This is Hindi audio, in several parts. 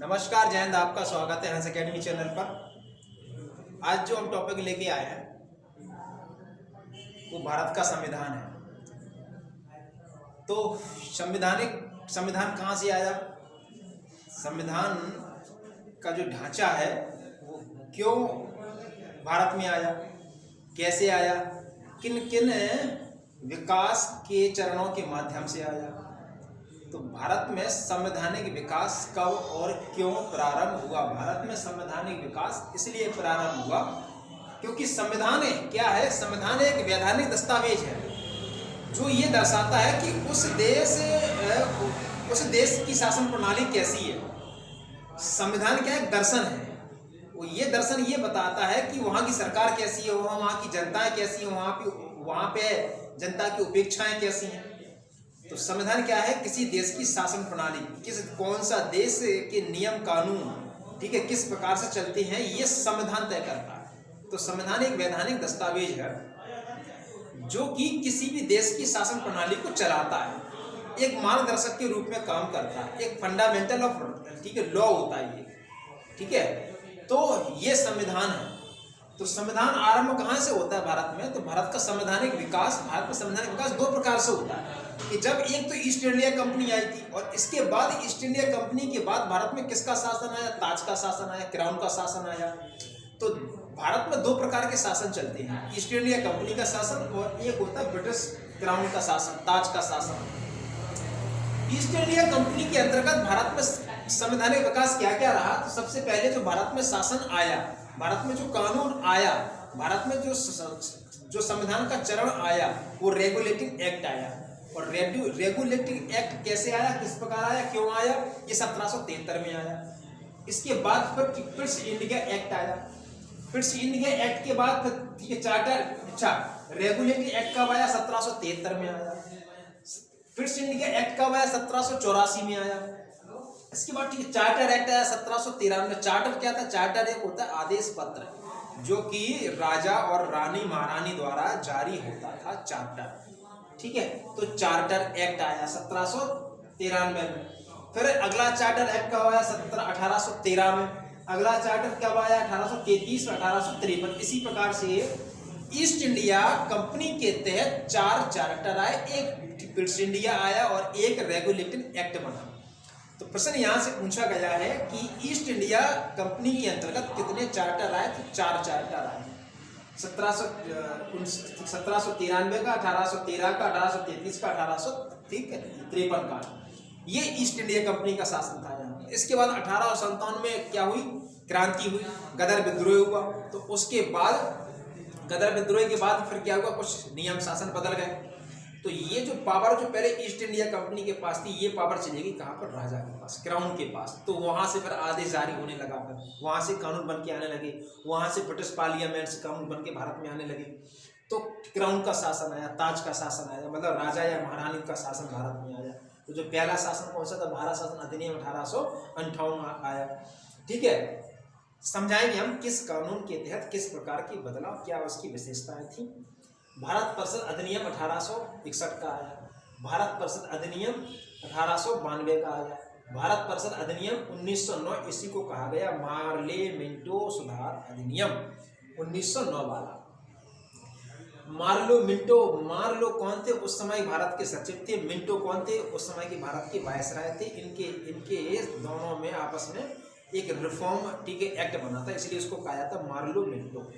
नमस्कार, जय हिंद। आपका स्वागत है हंस अकेडमी चैनल पर। आज जो हम टॉपिक लेके आए हैं वो भारत का संविधान है। तो संविधान कहाँ से आया, संविधान का जो ढांचा है वो क्यों भारत में आया, कैसे आया, किन किन विकास के चरणों के माध्यम से आया। तो भारत में संवैधानिक विकास कब और क्यों प्रारंभ हुआ। भारत में संवैधानिक विकास इसलिए प्रारंभ हुआ क्योंकि संविधान क्या है, संविधान एक वैधानिक दस्तावेज है जो ये दर्शाता है कि उस देश की शासन प्रणाली कैसी है। संविधान क्या है, दर्शन है। वो ये दर्शन ये बताता है कि वहाँ की सरकार कैसी है, वहाँ की जनताएं कैसी है, वहाँ पे जनता की अपेक्षाएं कैसी हैं। तो संविधान क्या है, किसी देश की शासन प्रणाली, कौन सा देश के नियम कानून, ठीक है, किस प्रकार से चलते हैं, ये संविधान तय करता है। तो संविधान एक वैधानिक दस्तावेज है जो कि किसी भी देश की शासन प्रणाली को चलाता है, एक मार्गदर्शक के रूप में काम करता है, एक फंडामेंटल ऑफ, ठीक है, लॉ होता है ये, ठीक है। तो ये संविधान है। तो संविधान आरंभ कहाँ से होता है भारत में, तो भारत में संवैधानिक विकास दो प्रकार से होता है कि जब एक तो ईस्ट इंडिया कंपनी आई थी और इसके बाद ईस्ट इंडिया कंपनी के बाद भारत में किसका शासन आया, ताज का शासन आया, क्राउन का शासन आया। तो भारत में दो प्रकार के शासन चलते हैं, ईस्ट इंडिया कंपनी का शासन और एक होता है ब्रिटिश क्राउन का शासन, ताज का शासन। ईस्ट इंडिया कंपनी के अंतर्गत भारत में संवैधानिक विकास क्या क्या रहा। तो सबसे पहले जो भारत में शासन आया, भारत में जो कानून आया, भारत में जो संविधान का चरण आया वो रेगुलेटिंग एक्ट आया। और रेगुलेटिंग एक्ट कैसे आया, किस प्रकार आया, क्यों आया, ये 1773 में आया। इसके बाद फिर ब्रिटिश इंडिया एक्ट आया। ब्रिटिश इंडिया एक्ट के बाद फिर चार्टर रेगुलेटिंग एक्ट कब आया, 1773 में आया। ब्रिटिश इंडिया एक्ट कब आया, 1784 में आया। इसके बाद ठीक है चार्टर एक्ट आया 1793 में। चार्टर क्या था, चार्टर एक होता है आदेश पत्र जो कि राजा और रानी महारानी द्वारा जारी होता था, चार्टर, ठीक है। तो चार्टर एक्ट आया 1793 में। फिर अगला चार्टर एक्ट कब आया, 1813 में। अगला चार्टर कब आया, 1833 में, 1853। इसी प्रकार से ईस्ट इंडिया कंपनी के तहत 4 चार्टर आए, एक ब्रिटिश इंडिया आया और एक रेगुलेटिंग एक्ट बना। तो प्रश्न यहाँ से पूछा गया है कि ईस्ट इंडिया कंपनी के अंतर्गत कितने चार्टर आए, तो 4 चार्टर आए। 1793 का, 1813 का, 1833 का, 1853 का, ये ईस्ट इंडिया कंपनी का शासन था यहाँ। इसके बाद 1857 में क्या हुई, क्रांति हुई, गदर विद्रोह हुआ। तो उसके बाद गदर विद्रोह के बाद फिर क्या हुआ, कुछ नियम शासन बदल गए। तो ये जो पावर जो पहले ईस्ट इंडिया कंपनी के पास थी, ये पावर चलेगी कहाँ पर, राजा के पास, क्राउन के पास। तो वहां से फिर आदेश जारी होने लगा, फिर वहां से कानून बन के आने लगे, वहां से ब्रिटिश पार्लियामेंट से कानून बन के भारत में आने लगे। तो क्राउन का शासन आया, ताज का शासन आया, मतलब राजा या महारानी का शासन भारत में आया। तो जो पहला शासन कौन सा था, भारत शासन अधिनियम 1858 आया, ठीक है। समझाएंगे हम किस कानून के तहत किस प्रकार की बदलाव, क्या उसकी विशेषताएं थी। भारत परिषद अधिनियम 1861 का आया, भारत परिषद अधिनियम 1892 का आया, भारत परिषद अधिनियम 1909, इसी को कहा गया मार्ले मिंटो सुधार अधिनियम 1909 वाला। मार्लो कौन थे, उस समय भारत के सचिव थे। मिंटो कौन थे, उस समय के भारत के वायसराय थे। इनके दोनों में आपस में एक रिफॉर्म, ठीक है, एक्ट बना था, इसलिए उसको कहा जाता मार्लो मिंटो।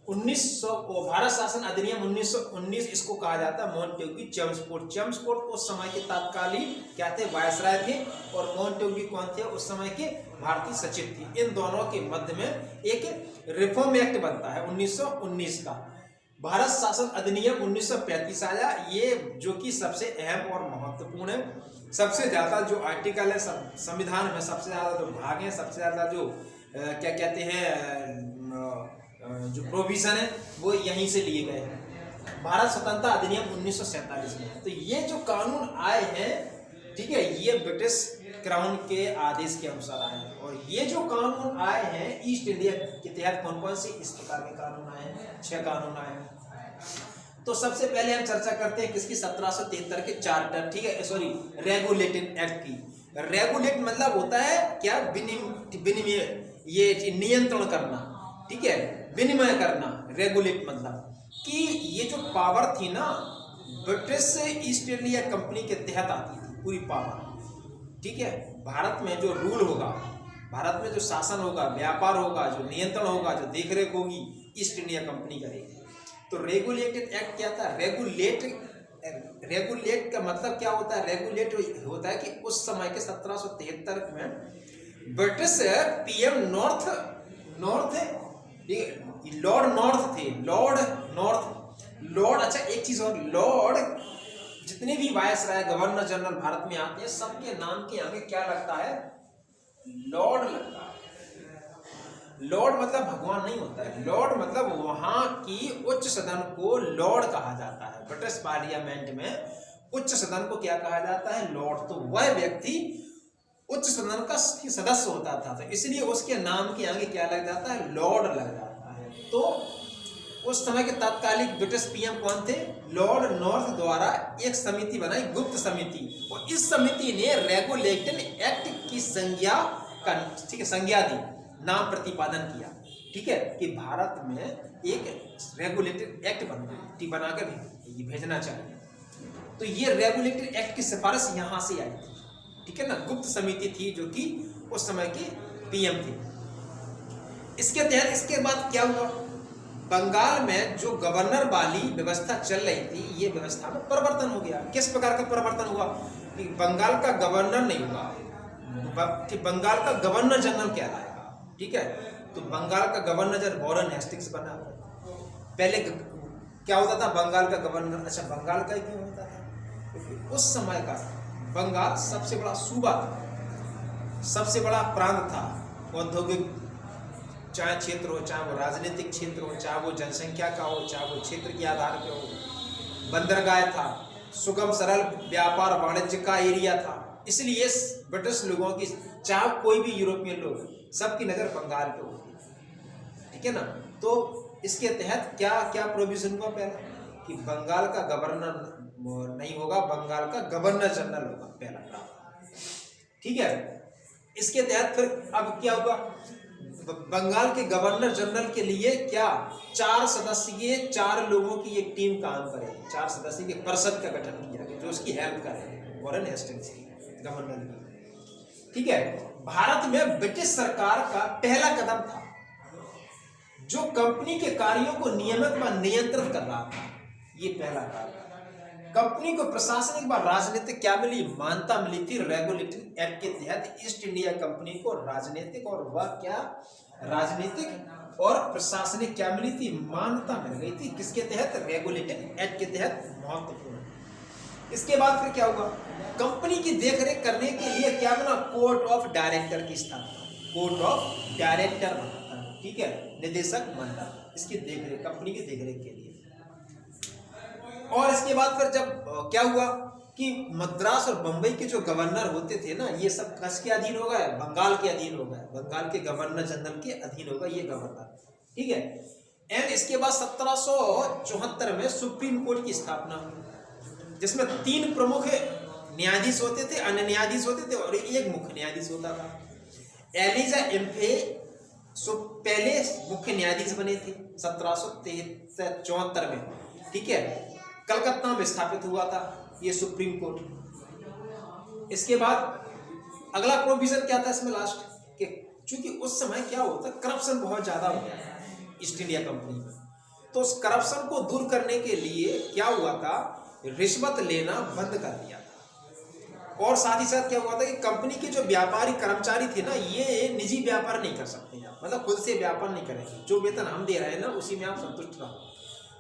1900 भारत शासन अधिनियम 1919, इसको कहा जाता है मोंटेग्यू चेम्सफोर्ड उस समय के तत्कालीन क्या थे, वायसराय थे, और मोंटेग्यू कौन थे, उस समय के भारतीय सचिव थे। इन दोनों के मध्य में एक रिफॉर्म एक्ट बनता है 1919 का। भारत शासन अधिनियम 1935 आया, ये जो कि सबसे अहम और महत्वपूर्ण है। सबसे ज्यादा जो आर्टिकल है संविधान में, सबसे ज्यादा जो भाग है, सबसे ज्यादा जो क्या कहते हैं जो प्रोविजन है वो यहीं से लिए गए हैं। भारत स्वतंत्रता अधिनियम 1947 में। तो ये जो कानून आए हैं, ठीक है, ये ब्रिटिश क्राउन के आदेश के अनुसार आए हैं। और ये जो कानून आए हैं ईस्ट इंडिया के तहत, कौन कौन से इस प्रकार के कानून आए हैं, 6 कानून आए हैं। तो सबसे पहले हम चर्चा करते हैं किसकी, 1773 के चार्टर, ठीक है, सॉरी, रेगुलेटिंग एक्ट की। रेगुलेट मतलब होता है क्या, विनिमय, ये नियंत्रण करना, ठीक है, विनिमय करना। रेगुलेट मतलब कि ये जो पावर थी ना ब्रिटिश ईस्ट इंडिया कंपनी के तहत आती थी पूरी पावर, ठीक है। भारत में जो रूल होगा, भारत में जो शासन होगा, व्यापार होगा, जो नियंत्रण होगा, जो देखरेख होगी, ईस्ट इंडिया कंपनी करेगी। तो रेगुलेटेड एक्ट क्या था, रेगुलेट का मतलब क्या होता है, रेगुलेट होता है कि उस समय के 1773 में British PM north Lord north थे, लॉर्ड, अच्छा एक चीज और, लॉर्ड जितने भी वायसराय, गवर्नर जनरल भारत में आते हैं, सबके नाम के आगे क्या लगता है, लॉर्ड लगता है। लॉर्ड मतलब भगवान नहीं होता है, लॉर्ड मतलब वहां की उच्च सदन को लॉर्ड कहा जाता है। ब्रिटिश पार्लियामेंट में उच्च सदन को क्या कहा जाता है, लॉर्ड। तो वह व्यक्ति उच्च सदन का सदस्य होता था, तो इसलिए उसके नाम के आगे क्या लग जाता है, लॉर्ड लग जाता है। तो उस समय के तत्कालिक ब्रिटिश पीएम कौन थे, लॉर्ड नॉर्थ द्वारा एक समिति बनाई, गुप्त समिति, और इस समिति ने रेगुलेटेड एक्ट की संज्ञा दी, नाम प्रतिपादन किया, ठीक है, कि भारत में एक रेगुलेटेड एक्ट बनाकर भेजना चाहिए। तो ये रेगुलेटेड एक्ट की सिफारिश यहां से आई थी, ठीक है ना, गुप्त समिति थी जो कि उस समय के पीएम थे। इसके तहत इसके बाद क्या हुआ, बंगाल में जो गवर्नर वाली व्यवस्था चल रही थी, ये व्यवस्था में परिवर्तन हो गया। किस प्रकार का परिवर्तन हुआ कि बंगाल का गवर्नर नहीं हुआ, कि बंगाल का गवर्नर जनरल कहलाएगा, ठीक है। तो बंगाल का गवर्नर जनरल वॉरेन हेस्टिंग्स बना। पहले क्या होता था, बंगाल का गवर्नर, अच्छा बंगाल का ही क्यों होता था, क्योंकि उस समय का बंगाल सबसे बड़ा सूबा था, सबसे बड़ा प्रांत था, औद्योगिक चाहे क्षेत्र हो, चाहे वो राजनीतिक क्षेत्र हो, चाहे वो जनसंख्या का हो, चाहे वो क्षेत्र के आधार पे हो, बंदरगाह था, सुगम सरल व्यापार वाणिज्य का एरिया था। इसलिए ब्रिटिश लोगों की, चाहे कोई भी यूरोपियन लोग, सबकी नजर बंगाल पे होती है, ठीक है ना। तो इसके तहत क्या क्या प्रोविजन हुआ, पहला कि बंगाल का गवर्नर नहीं होगा, बंगाल का गवर्नर जनरल होगा, पहला, ठीक है। इसके तहत फिर अब क्या हुआ, बंगाल के गवर्नर जनरल के लिए क्या 4 सदस्यीय, 4 लोगों की एक टीम काम करे, 4 सदस्यीय के परिषद का गठन किया गया जो उसकी हेल्प करे, वॉरेन हेस्टिंग्स की गवर्नर की, ठीक है। भारत में ब्रिटिश सरकार का पहला कदम था जो कंपनी के कार्यों को नियमित व नियंत्रित कर रहा था, ये पहला कार्य। कंपनी को प्रशासनिक व राजनीतिक क्या मिली, मान्यता मिली थी रेगुलेटरी एक्ट के तहत। ईस्ट इंडिया कंपनी को राजनीतिक और वह क्या, राजनीतिक और प्रशासनिक क्या मिली थी, मान्यता मिल गई थी, किसके तहत, रेगुलेटेड एक्ट के तहत। महत्वपूर्ण। इसके बाद फिर क्या हुआ, कंपनी की देखरेख करने के लिए क्या बना, कोर्ट ऑफ डायरेक्टर की स्थापना, कोर्ट ऑफ डायरेक्टर बना, ठीक है, निदेशक मंडल, इसकी देखरेख, कंपनी की देखरेख के लिए। और इसके बाद फिर जब क्या हुआ कि मद्रास और बंबई के जो गवर्नर होते थे ना, ये सब किसके अधीन हो गए, बंगाल के अधीन हो गए, बंगाल के गवर्नर जनरल के अधीन होगा ये गवर्नर, ठीक है। एंड इसके बाद 1774 में सुप्रीम कोर्ट की स्थापना हुई, जिसमें 3 प्रमुख न्यायाधीश होते थे, अन्य न्यायाधीश होते थे और एक मुख्य न्यायाधीश होता था। एलिजा एम्फे पहले मुख्य न्यायाधीश बने थे 1774 में, ठीक है, कलकत्ता में स्थापित हुआ था ये सुप्रीम कोर्ट। इसके बाद अगला प्रोविजन क्या था इसमें लास्ट के, चूंकि उस समय क्या होता, करप्शन बहुत ज्यादा हो गया ईस्ट इंडिया कंपनी में, तो उस करप्शन को दूर करने के लिए क्या हुआ था, रिश्वत लेना बंद कर दिया था। और साथ ही साथ क्या हुआ था कि कंपनी के जो व्यापारी कर्मचारी थे ना, ये निजी व्यापार नहीं कर सकते, मतलब खुद से व्यापार नहीं करेंगे, जो वेतन हम दे रहे हैं ना उसी में आप संतुष्ट रहो।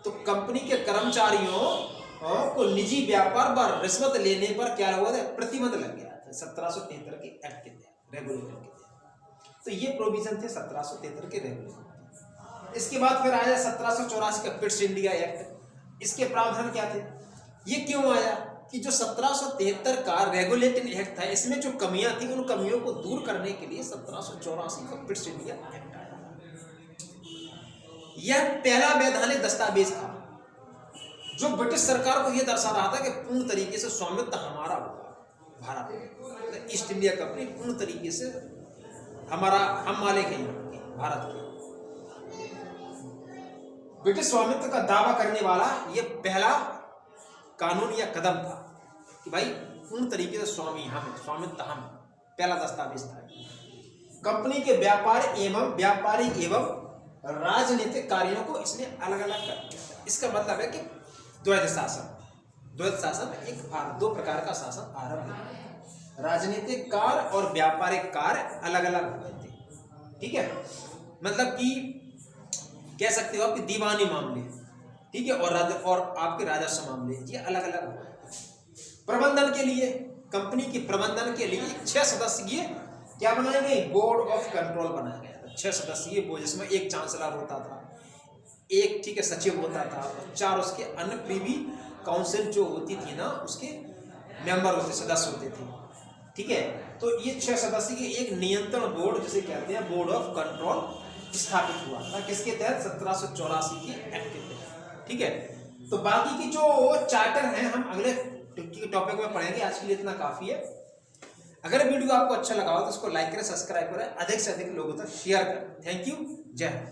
तो कंपनी के कर्मचारियों को निजी व्यापार पर रिश्वत लेने पर क्या हुआ था, प्रतिबंध लग गया था 1773 के एक्ट के तहत, रेगुलेटर के तहत। तो ये प्रोविजन थे 1773 के रेगुलेटर। इसके बाद फिर आया 1784 का पिट्स इंडिया एक्ट। इसके प्रावधान क्या थे, ये क्यों आया कि जो 1773 का रेगुलेटिंग एक्ट था, इसमें जो कमियां थी उन कमियों को दूर करने के लिए 1784 का पिट्स इंडिया एक्ट आया। यह पहला वैधानिक दस्तावेज था जो ब्रिटिश सरकार को यह दर्शा रहा था कि पूर्ण तरीके से स्वामित्व हमारा होगा भारत में। ईस्ट इंडिया कंपनी पूर्ण तरीके से हम मालिक हैं भारत के। ब्रिटिश स्वामित्व का दावा करने वाला ये पहला कानून या कदम था कि भाई पूर्ण तरीके से स्वामी हम हैं, स्वामित्व हम, पहला दस्तावेज था। कंपनी के व्यापारिक एवं राजनीतिक कार्यों को इसने अलग अलग कर दिया। इसका मतलब है कि द्वैध शासन एक दो प्रकार का शासन आरंभ है। राजनीतिक कार्य और व्यापारिक कार्य अलग अलग हो गए थे, ठीक है। मतलब कि कह सकते हो आपके दीवानी मामले, ठीक है, और आपके राजस्व मामले ये अलग अलग हो गए। प्रबंधन के लिए, कंपनी के प्रबंधन के लिए 6 सदस्यीय क्या बनाया गया, बोर्ड ऑफ कंट्रोल बनाया गया। 6 सदस्यीय बोर्ड जिसमें एक चांसलर होता था, एक ठीक है सचिव होता था, और 4 उसके अन्य प्रीवी काउंसिल जो होती थी ना उसके मेंबर होते, सदस्य होते थे, ठीक है। तो ये 6 सदस्य के एक नियंत्रण बोर्ड जिसे कहते हैं बोर्ड ऑफ कंट्रोल स्थापित हुआ था। किसके तहत, 1784 के एक्ट के तहत, ठीक है। तो बाकी की जो चार्टर हैं हम अगले टॉपिक में पढ़ेंगे। आज के लिए इतना काफी है। अगर वीडियो आपको अच्छा लगा हो तो इसको लाइक करें, सब्सक्राइब करें, अधिक से अधिक लोगों तक शेयर करें। थैंक यू, जय हिंद।